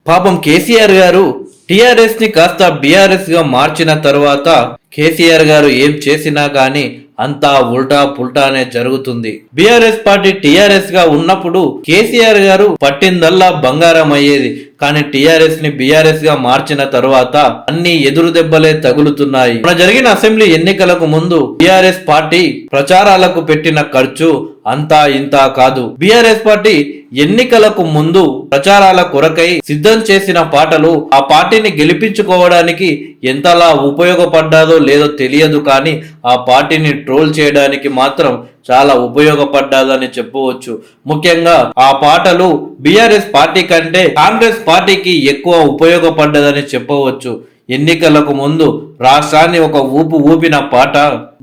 పాపం కేసీఆర్ గారు టిఆర్ఎస్ ని కాస్త బీఆర్ఎస్ గా మార్చిన తర్వాత కేసీఆర్ గారు ఏం చేసినా గానీ అంతా ఉల్టా పుల్టానే జరుగుతుంది. బీఆర్ఎస్ పార్టీ టిఆర్ఎస్ గా ఉన్నప్పుడు కేసీఆర్ గారు పట్టిందల్లా బంగారం అయ్యేది. కానీ టిఆర్ఎస్ ని బీఆర్ఎస్ గా మార్చిన తర్వాత అన్ని ఎదురు దెబ్బలే తగులుతున్నాయి. మన జరిగిన అసెంబ్లీ ఎన్నికలకు ముందు బీఆర్ఎస్ పార్టీ ప్రచారాలకు పెట్టిన ఖర్చు అంతా ఇంతా కాదు. బీఆర్ఎస్ పార్టీ ఎన్నికలకు ముందు ప్రచారాల కొరకై సిద్ధం చేసిన పాటలు ఆ పార్టీని గెలిపించుకోవడానికి ఎంతలా ఉపయోగపడ్డాదో లేదో తెలియదు, కానీ ఆ పార్టీని ట్రోల్ చేయడానికి మాత్రం చాలా ఉపయోగపడ్డాదని చెప్పవచ్చు. ముఖ్యంగా ఆ పాటలు బీఆర్ఎస్ పార్టీ కంటే కాంగ్రెస్ పార్టీకి ఎక్కువ ఉపయోగపడ్డదని చెప్పవచ్చు. ఎన్నికలకు ముందు రాష్ట్రాన్ని ఒక ఊపిన పాట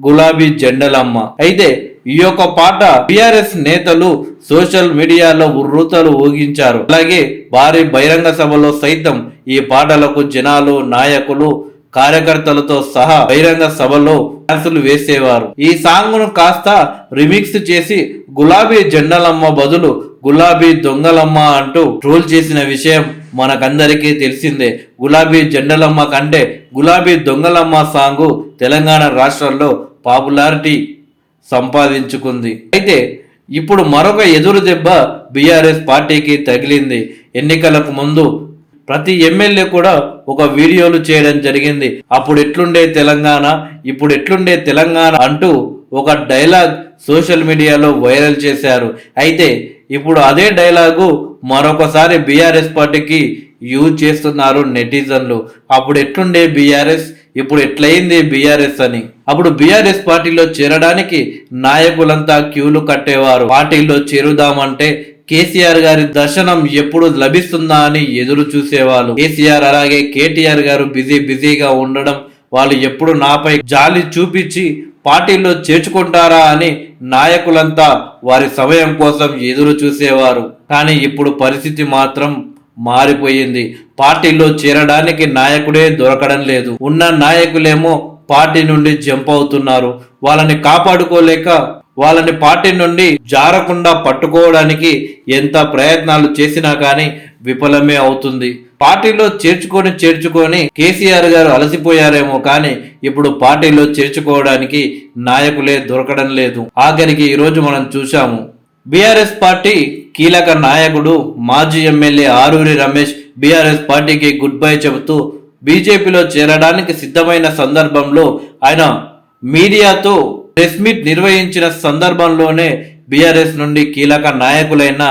గులాబీ జెండలమ్మ. అయితే ఈ యొక్క పాట బీఆర్ఎస్ నేతలు సోషల్ మీడియాలో ఉర్రూతలు ఊగించారు. అలాగే భారీ బహిరంగ సభలో సైతం ఈ పాటలకు జనాలు, నాయకులు, కార్యకర్తలతో సహా బహిరంగ సభలో డాన్సులు వేసేవారు. ఈ సాంగ్ ను కాస్త రిమిక్స్ చేసి గులాబీ జెండలమ్మ బదులు గులాబీ దొంగలమ్మ అంటూ ట్రోల్ చేసిన విషయం మనకందరికీ తెలిసిందే. గులాబీ జెండలమ్మ కంటే గులాబీ దొంగలమ్మ సాంగ్ తెలంగాణ రాష్ట్రంలో పాపులారిటీ సంపాదించుకుంది. అయితే ఇప్పుడు మరొక ఎదురు దెబ్బ బీఆర్ఎస్ పార్టీకి తగిలింది. ఎన్నికలకు ముందు ప్రతి ఎమ్మెల్యే కూడా ఒక వీడియోలు చేయడం జరిగింది. అప్పుడు ఎట్లుండే తెలంగాణ, ఇప్పుడు ఎట్లుండే తెలంగాణ అంటూ ఒక డైలాగ్ సోషల్ మీడియాలో వైరల్ చేశారు. అయితే ఇప్పుడు అదే డైలాగు మరొకసారి బీఆర్ఎస్ పార్టీకి యూజ్ చేస్తున్నారు నెటిజన్లు. అప్పుడు ఎట్లుండే బీఆర్ఎస్, ఇప్పుడు ఎట్లయింది బీఆర్ఎస్ అని. అప్పుడు బీఆర్ఎస్ పార్టీలో చేరడానికి నాయకులంతా క్యూలు కట్టేవారు. పార్టీలో చేరుదామంటే కేసీఆర్ గారి దర్శనం ఎప్పుడు లభిస్తుందా అని ఎదురు చూసేవాళ్ళు. కేసీఆర్ అలాగే కేటీఆర్ గారు బిజీగా ఉండడం, వాళ్ళు ఎప్పుడు నాపై జాలి చూపించి పార్టీలో చేర్చుకుంటారా అని నాయకులంతా వారి సమయం కోసం ఎదురు చూసేవారు. కానీ ఇప్పుడు పరిస్థితి మాత్రం మారిపోయింది. పార్టీలో చేరడానికి నాయకుడే దొరకడం లేదు. ఉన్న నాయకులేమో పార్టీ నుండి జంప్ అవుతున్నారు. వాళ్ళని కాపాడుకోలేక వాళ్ళని పార్టీ నుండి జారకుండా పట్టుకోవడానికి ఎంత ప్రయత్నాలు చేసినా కానీ విఫలమే అవుతుంది. పార్టీలో చేర్చుకొని కేసీఆర్ గారు అలసిపోయారేమో, కానీ ఇప్పుడు పార్టీలో చేర్చుకోవడానికి నాయకులే దొరకడం లేదు. ఆఖరికి ఈరోజు మనం చూశాము, బీఆర్ఎస్ పార్టీ కీలక నాయకుడు మాజీ ఎమ్మెల్యే ఆరూరి రమేష్ బీఆర్ఎస్ పార్టీకి గుడ్ బై చెబుతూ బీజేపీలో చేరడానికి సిద్ధమైన సందర్భంలో ఆయన మీడియాతో ప్రెస్ మీట్ నిర్వహించిన సందర్భంలోనే బీఆర్ఎస్ నుండి కీలక నాయకులైన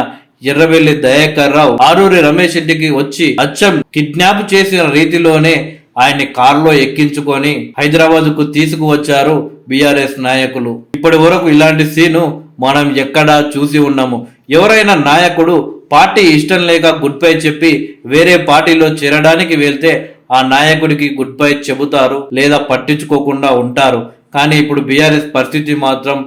ఎర్రవెల్లి దయాకర్ రావు ఆరూరి రమేష్ ఇంటికి వచ్చి అచ్చం కిడ్నాప్ చేసిన రీతిలోనే ఆయన్ని కారులో ఎక్కించుకొని హైదరాబాద్ కు తీసుకువచ్చారు బీఆర్ఎస్ నాయకులు. ఇప్పటి వరకు ఇలాంటి సీను మనం ఎక్కడా చూసి ఉన్నాము. ఎవరైనా నాయకుడు పార్టీ ఇష్టం లేక గుడ్ బై చెప్పి వేరే పార్టీలో చేరడానికి వెళ్తే ఆ నాయకుడికి గుడ్ బై చెబుతారు, లేదా పట్టించుకోకుండా ఉంటారు. కానీ ఇప్పుడు బీఆర్ఎస్ పరిస్థితి మాత్రం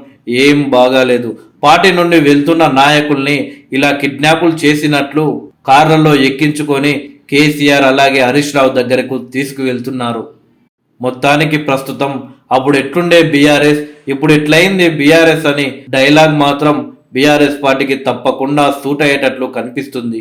ఏం బాగాలేదు. పార్టీ నుండి వెళ్తున్న నాయకుల్ని ఇలా కిడ్నాపులు చేసినట్లు కార్లలో ఎక్కించుకొని కేసీఆర్ అలాగే హరీష్ రావు దగ్గరకు తీసుకువెళ్తున్నారు. మొత్తానికి ప్రస్తుతం అప్పుడు ఎట్లుండే బీఆర్ఎస్, ఇప్పుడు ఎట్లయింది బీఆర్ఎస్ అని డైలాగ్ మాత్రం బీఆర్ఎస్ పార్టీకి తప్పకుండా సూట్ అయ్యేటట్లు కనిపిస్తుంది.